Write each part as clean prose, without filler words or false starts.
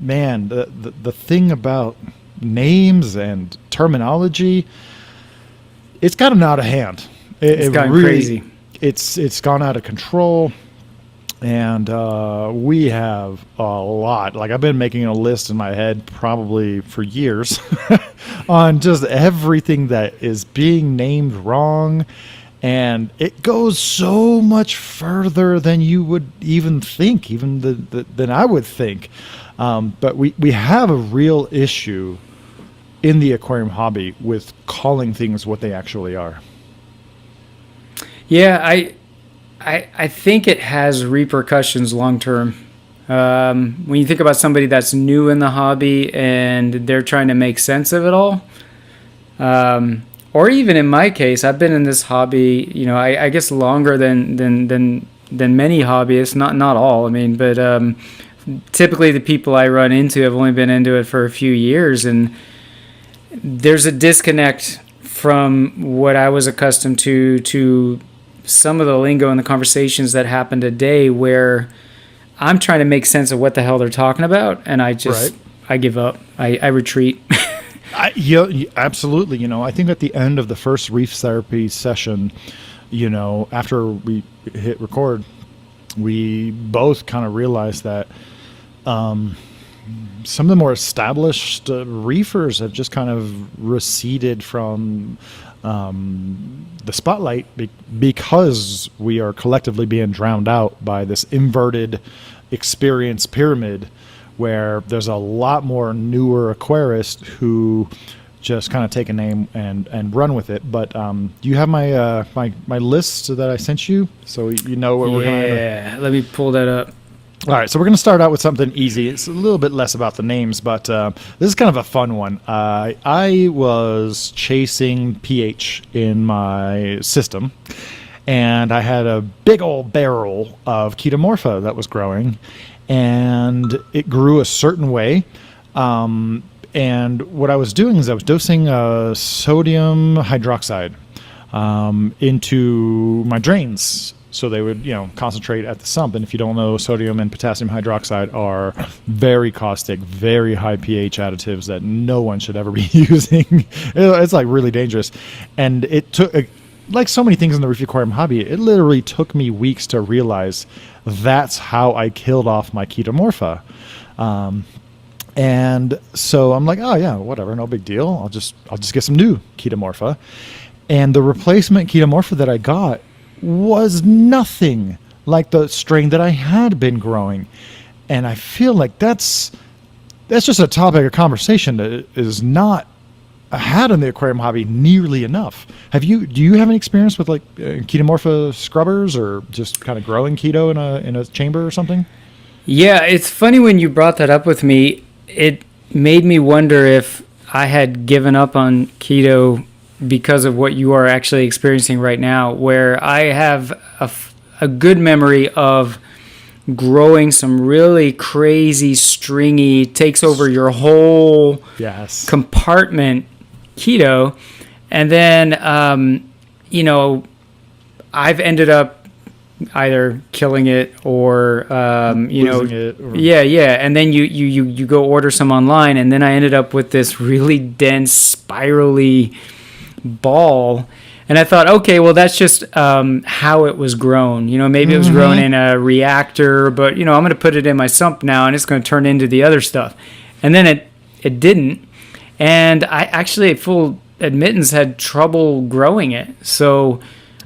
man, the thing about names and terminology, it's gotten out of hand. It's It gotten really, crazy. it's gone out of control. And we have a lot. Like, I've been making a list in my head probably for years on just everything that is being named wrong. And it goes so much further than you would even think, even than I would think. But we have a real issue in the aquarium hobby with calling things what they actually are. Yeah, I think it has repercussions long term. When you think about somebody that's new in the hobby and they're trying to make sense of it all, or even in my case, I've been in this hobby, I guess longer than many hobbyists. Not all, I mean, but typically the people I run into have only been into it for a few years, and there's a disconnect from what I was accustomed to some of the lingo and the conversations that happen today, where I'm trying to make sense of what the hell they're talking about, and Right. I give up. I retreat. Yeah, absolutely. I think at the end of the first reef therapy session, after we hit record, we both kind of realized that some of the more established reefers have just kind of receded from the spotlight because we are collectively being drowned out by this inverted experience pyramid, where there's a lot more newer aquarists who just kind of take a name and run with it. But do you have my list that I sent you, so you know what we're going to? Yeah, let me pull that up. All right, so we're going to start out with something easy. It's a little bit less about the names, but this is kind of a fun one. I was chasing pH in my system, and I had a big old barrel of Ketomorpha that was growing, and it grew a certain way. And what I was doing is I was dosing sodium hydroxide into my drains, so they would, concentrate at the sump. And if you don't know, sodium and potassium hydroxide are very caustic, very high pH additives that no one should ever be using. It's like really dangerous. And it took, like so many things in the reef aquarium hobby, it literally took me weeks to realize that's how I killed off my Ketomorpha. And so I'm like, oh yeah, whatever, no big deal. I'll just get some new Ketomorpha. And the replacement Ketomorpha that I got was nothing like the strain that I had been growing. And I feel like that's just a topic of conversation that is not had in the aquarium hobby nearly enough. Do you have any experience with like Ketomorpha scrubbers, or just kind of growing keto in a chamber or something? Yeah, it's funny when you brought that up with me. It made me wonder if I had given up on keto because of what you are actually experiencing right now, where I have a good memory of growing some really crazy, stringy, takes over your whole Yes. compartment keto. And then, I've ended up either killing it or Losing it, or yeah, and then you go order some online, and then I ended up with this really dense spirally ball, and I thought, okay, well, that's just how it was grown. Maybe it was grown in a reactor, but I'm going to put it in my sump now, and it's going to turn into the other stuff. And then it didn't, and I actually, full admittance, had trouble growing it, so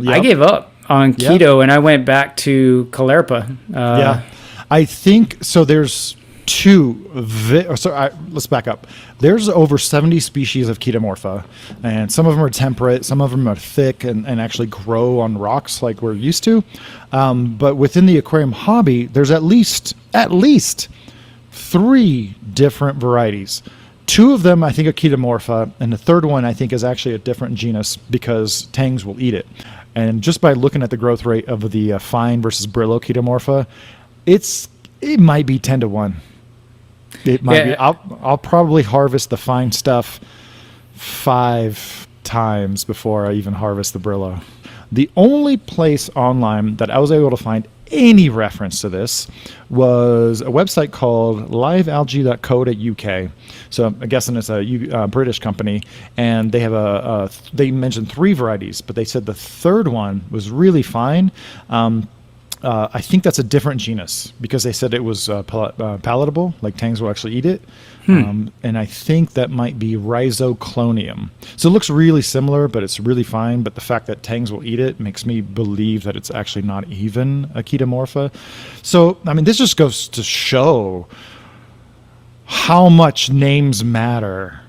I gave up on keto, and I went back to Caulerpa. Yeah, I think so. There's let's back up. There's over 70 species of Ketomorpha, and some of them are temperate, some of them are thick and actually grow on rocks like we're used to. But within the aquarium hobby, there's at least 3 different varieties. 2 of them, I think, are Ketomorpha, and the third one, I think, is actually a different genus because tangs will eat it. And just by looking at the growth rate of the fine versus Brillo Ketomorpha, it might be 10 to 1. It might be. I'll probably harvest the fine stuff 5 times before I even harvest the Brillo. The only place online that I was able to find any reference to this was a website called livealgae.co.uk. So I'm guessing it's a British company, and they have they mentioned 3 varieties, but they said the third one was really fine. I think that's a different genus because they said it was palatable, like tangs will actually eat it. And I think that might be Rhizoclonium. So it looks really similar, but it's really fine. But the fact that tangs will eat it makes me believe that it's actually not even a Chaetomorpha. So, I mean, this just goes to show how much names matter.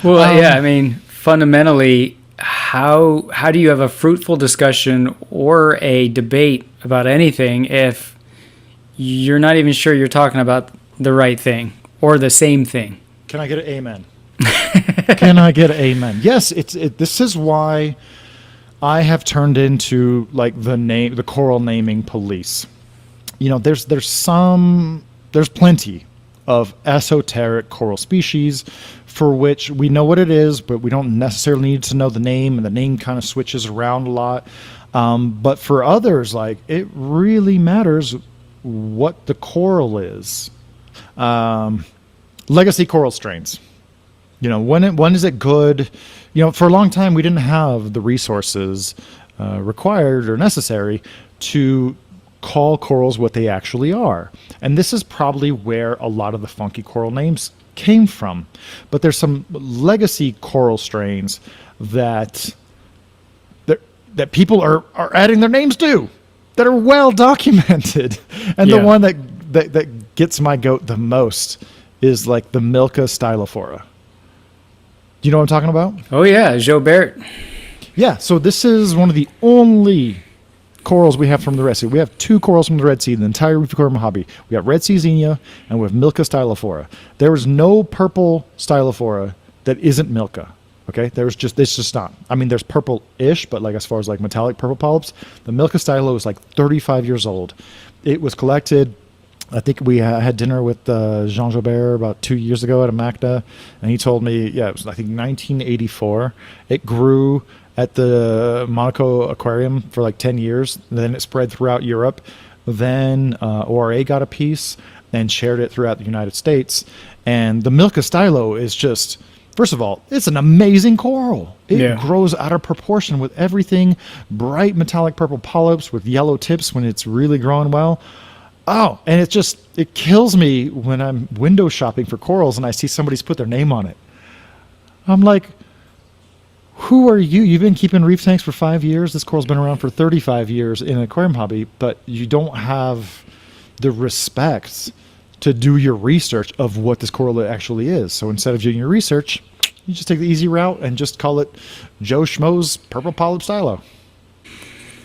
Well, yeah, I mean, fundamentally, how do you have a fruitful discussion or a debate about anything if you're not even sure you're talking about the right thing or the same thing? Can I get an amen? Can I get an amen? Yes, this is why I have turned into like the coral naming police. You know, there's plenty of esoteric coral species for which we know what it is, but we don't necessarily need to know the name, and the name kind of switches around a lot. But for others, like, it really matters what the coral is. Legacy coral strains. You know, when is it good? You know, for a long time we didn't have the resources required or necessary to call corals what they actually are. And this is probably where a lot of the funky coral names came from. But there's some legacy coral strains that people are adding their names to, that are well documented. And the one that gets my goat the most is like the Milka stylophora. Do you know what I'm talking about? Oh yeah, Jobert. Yeah, so this is one of the only corals we have from the Red Sea. We have 2 corals from the Red Sea in the entire Reef Aquarium hobby. We have Red Sea Xenia and we have Milka stylophora. There is no purple stylophora that isn't Milka. Okay, it's just not. I mean, there's purple-ish, but like as far as like metallic purple polyps, the Milka stylo is like 35 years old. It was collected. I think we had dinner with Jean Jobert about 2 years ago at a MACDA, and he told me, it was I think 1984. It grew at the Monaco Aquarium for like 10 years. Then it spread throughout Europe. Then ORA got a piece and shared it throughout the United States. And the Milka stylo is just, first of all, it's an amazing coral. It grows out of proportion with everything. Bright metallic purple polyps with yellow tips when it's really growing well. Oh, and it kills me when I'm window shopping for corals and I see somebody's put their name on it. I'm like, who are you? You've been keeping reef tanks for 5 years. This coral's been around for 35 years in an aquarium hobby, but you don't have the respect to do your research of what this coral actually is. So instead of doing your research, you just take the easy route and just call it Joe Schmo's purple polyp stylo.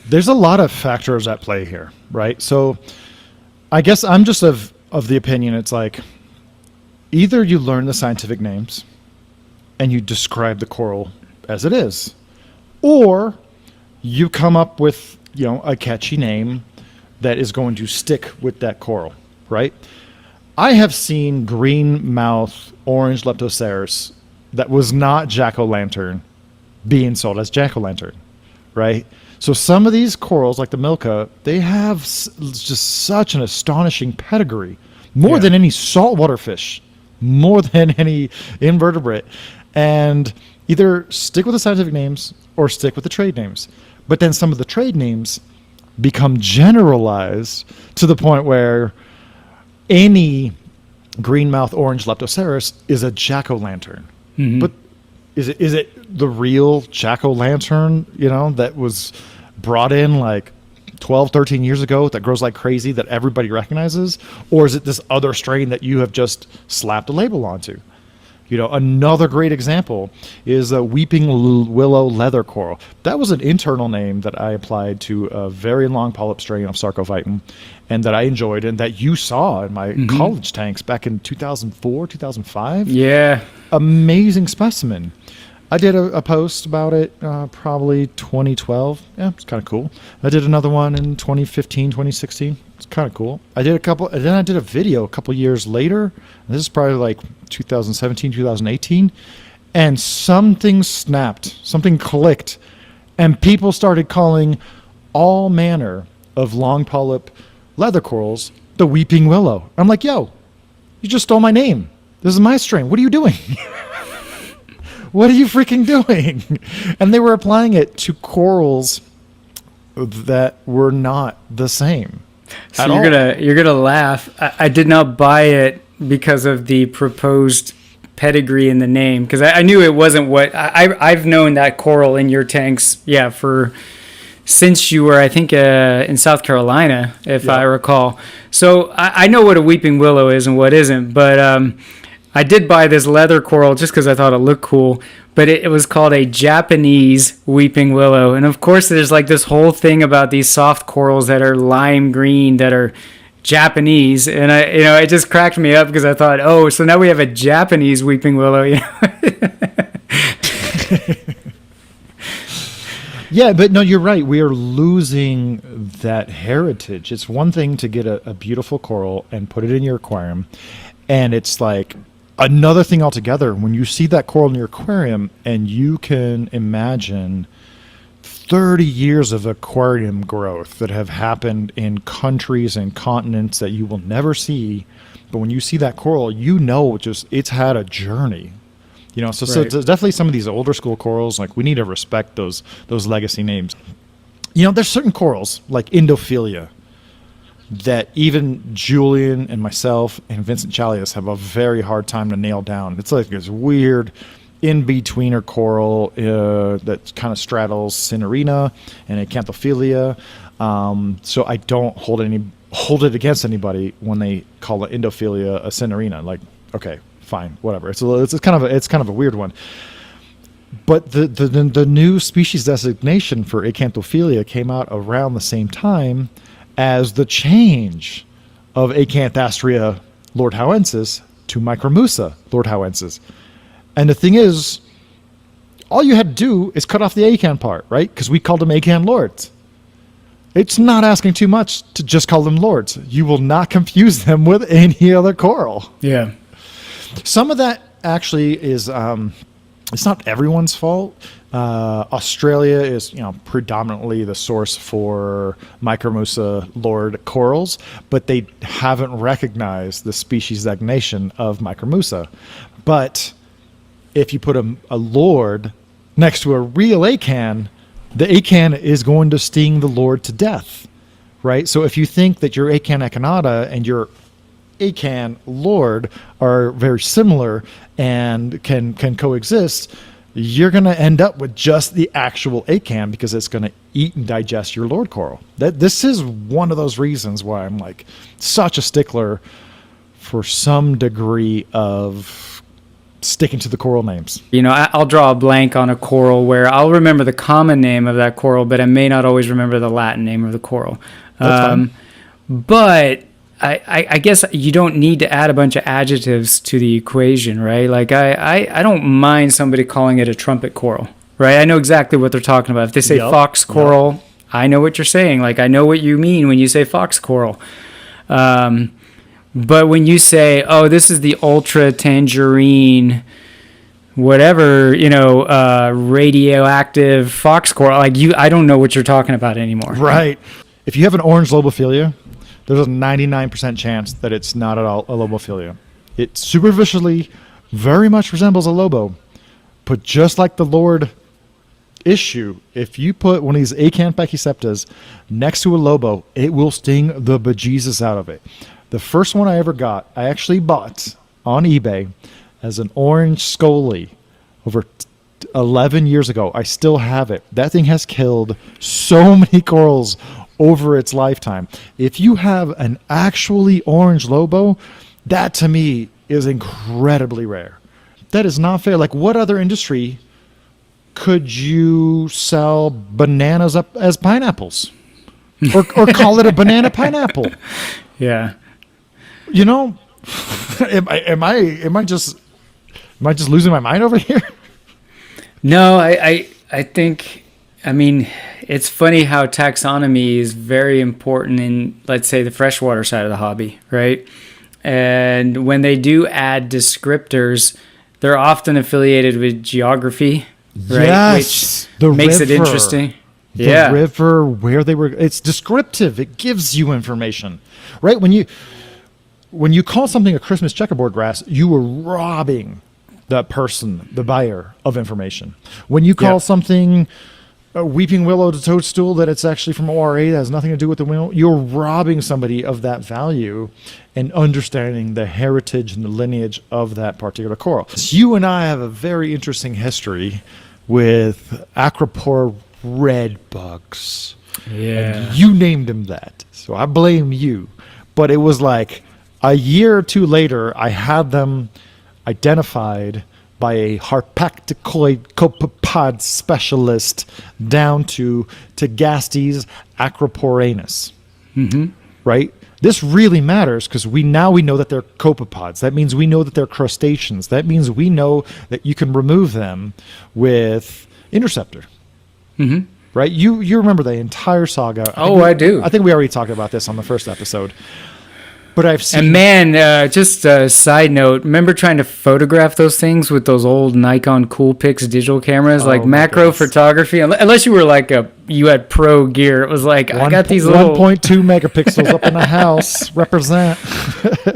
There's a lot of factors at play here, right? So I guess I'm just of the opinion it's like either you learn the scientific names and you describe the coral as it is, or you come up with, a catchy name that is going to stick with that coral, right? I have seen green mouth orange leptoceras that was not jack-o'-lantern being sold as jack-o'-lantern, right? So some of these corals, like the Milka, they have just such an astonishing pedigree, more than any saltwater fish, more than any invertebrate. And either stick with the scientific names or stick with the trade names. But then some of the trade names become generalized to the point where any greenmouth orange leptoceras is a jack-o'-lantern. Mm-hmm. But is it the real jack-o'-lantern, that was brought in like 12, 13 years ago that grows like crazy that everybody recognizes? Or is it this other strain that you have just slapped a label onto? Another great example is a weeping willow leather coral. That was an internal name that I applied to a very long polyp strain of Sarcophyton and that I enjoyed and that you saw in my college tanks back in 2004, 2005. Yeah. Amazing specimen. I did a post about it probably 2012. Yeah, it's kind of cool. I did another one in 2015, 2016. It's kind of cool. I did a couple, and then I did a video a couple years later. This is probably like 2017, 2018. And something snapped, something clicked, and people started calling all manner of long polyp leather corals the weeping willow. I'm like, yo, you just stole my name. This is my strain. What are you doing? What are you freaking doing? And they were applying it to corals that were not the same. So you're gonna laugh. I did not buy it because of the proposed pedigree in the name, because I knew it wasn't what I've known that coral in your tanks. Yeah, since you were, I think, in South Carolina, if I recall. So I know what a weeping willow is and what isn't, but I did buy this leather coral just because I thought it looked cool, but it was called a Japanese weeping willow. And of course, there's like this whole thing about these soft corals that are lime green that are Japanese. And it just cracked me up because I thought, oh, so now we have a Japanese weeping willow. Yeah, but no, you're right. We are losing that heritage. It's one thing to get a beautiful coral and put it in your aquarium, and it's like another thing altogether when you see that coral in your aquarium and you can imagine 30 years of aquarium growth that have happened in countries and continents that you will never see. But when you see that coral, it's had a journey. So definitely some of these older school corals, like we need to respect those legacy names. There's certain corals like Endophilia that even Julian and myself and Vincent Chalias have a very hard time to nail down. It's like this weird in-betweener coral that kind of straddles Cinerina and Acanthophilia. So I don't hold it against anybody when they call it Endophilia a Cinerina. Like, okay, fine, whatever. It's kind of a weird one. But the new species designation for Acanthophilia came out around the same time as the change of Acanthastria lordhauensis to Micromusa lordhauensis. And the thing is, all you had to do is cut off the acan part, right? Because we called them acan lords. It's not asking too much to just call them lords. You will not confuse them with any other coral. Yeah. Some of that actually is, it's not everyone's fault. Australia is, predominantly the source for Micromusa lord corals, but they haven't recognized the species designation of Micromusa. But if you put a lord next to a real acan, the acan is going to sting the lord to death, right? So if you think that your acan acanata and your acan lord are very similar and can coexist, you're going to end up with just the actual acan because it's going to eat and digest your lord coral. This is one of those reasons why I'm like such a stickler for some degree of sticking to the coral names. I'll draw a blank on a coral where I'll remember the common name of that coral, but I may not always remember the Latin name of the coral. That's fine. But I guess you don't need to add a bunch of adjectives to the equation, right? Like I don't mind somebody calling it a trumpet coral, right? I know exactly what they're talking about. If they say fox coral, I know what you're saying. Like I know what you mean when you say fox coral. But when you say, oh, this is the ultra tangerine, whatever, radioactive fox coral, like I don't know what you're talking about anymore. Right. If you have an orange lobophilia, there's a 99% chance that it's not at all a lobophilia. It superficially very much resembles a lobo, but just like the lord issue, if you put one of these acan pachyceptas next to a lobo, it will sting the bejesus out of it. The first one I ever got, I actually bought on eBay as an orange scolie over 11 years ago. I still have it. That thing has killed so many corals over its lifetime. If you have an actually orange lobo, that to me is incredibly rare. That is not fair. Like, what other industry could you sell bananas up as pineapples? Or call it a banana pineapple? Yeah. Am I just losing my mind over here? No, I think, it's funny how taxonomy is very important in, let's say, the freshwater side of the hobby, right? And when they do add descriptors, they're often affiliated with geography, right? Yes, Which makes it interesting. Yeah. river, where they were. It's descriptive. It gives you information, right? When you call something a Christmas checkerboard grass, you are robbing that person, the buyer, of information. When you call something a weeping willow to toadstool, that it's actually from ORA, that has nothing to do with the willow, you're robbing somebody of that value and understanding the heritage and the lineage of that particular coral. You and I have a very interesting history with acropore red bugs. Yeah. You named them that, so I blame you. But it was like a year or two later, I had them identified by a harpacticoid copepod specialist down to Gastes acroporanus. Right? This really matters because we know that they're copepods. That means we know that they're crustaceans. That means we know that you can remove them with interceptor. Right? You remember the entire saga. I do. I think we already talked about this on the first episode. But I've seen. And man, just a side note, remember trying to photograph those things with those old Nikon Coolpix digital cameras, like my macro goodness. photography? Unless you were like you had pro gear. It was like, I got these little. 1.2 megapixels up in the house. Represent.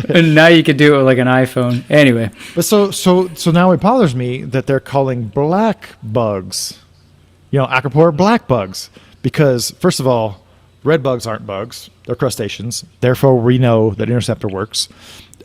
And now you could do it with like an iPhone. Anyway. But so now it bothers me that they're calling black bugs, acropore black bugs, because first of all, red bugs aren't bugs. They're crustaceans. Therefore, we know that interceptor works.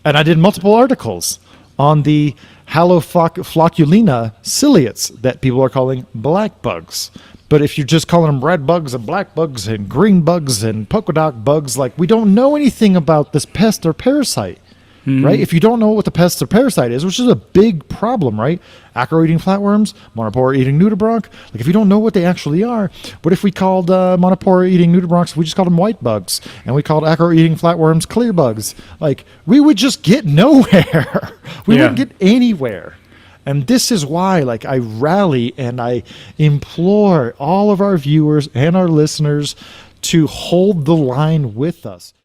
And I did multiple articles on the Haloflocculina ciliates that people are calling black bugs. But if you're just calling them red bugs and black bugs and green bugs and polka dot bugs, like, we don't know anything about this pest or parasite. Right? If you don't know what the pest or parasite is, which is a big problem, right? Acro-eating flatworms, monopore-eating nudibranch. Like, if you don't know what they actually are, what if we called monopore-eating nudibranchs, we just called them white bugs, and we called acro-eating flatworms clear bugs? Like, we would just get nowhere. We wouldn't get anywhere. And this is why, like, I rally and I implore all of our viewers and our listeners to hold the line with us.